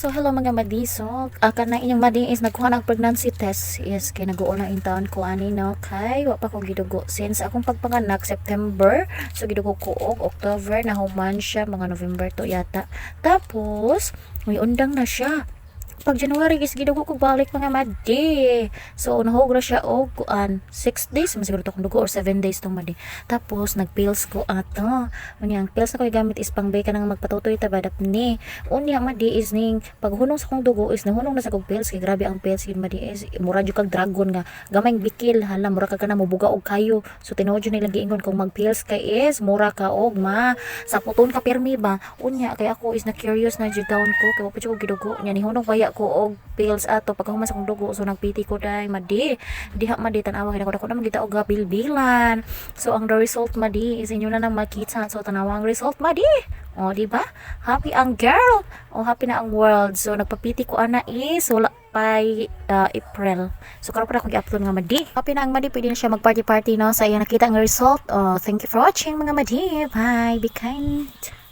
So hello mga madi. So kana inyong madi is nagkuha ng pregnancy test. Yes, kay nag-uo na in taon ko ani no kay wa pa ko gidugo since akong pagpanganak September. So gidugo ko og October na human siya mga November to yata. Tapos may undang na siya. Pag January is gidugo ko balik mga madi. So nahog na siya og kuan 6 days man siguro to kung dugo or 7 days tong madi. Tapos nagpills ko ato. Unyang pills na ko gamit is pangbay ka nang magpatutoy ta badak ni. Unya madi is ning paghunong sa kong dugo is nahunong na sa kong pills kay grabe ang pills yun madi is mura jud kag dragon nga gamayng bikil hala mura ka na mobuga og kayo. So tinuod jud nila giingon kung mag-pills kay is mura ka og sa puton ka pirmi ba. Unya kay ako is na curious na jud taon ko kay wa pa jud ko gidugo nya ni hunong kaya ko og pills ato pagkahuman sa kong dugo so nagpiti ko dai madi diha madi tanawa kay ako na magita og bilbilan. So ang the result madi is inyo na nang makita so tanawa ang result madi. O di ba? Happy ang girl. O happy na ang world. So nagpapiti ko ana is wala by April. So karon pa ako gi-upload nga madi. Happy na ang madi pwede na siya mag-party no sa iya nakita ang result. Oh, thank you for watching mga madi. Bye. Be kind.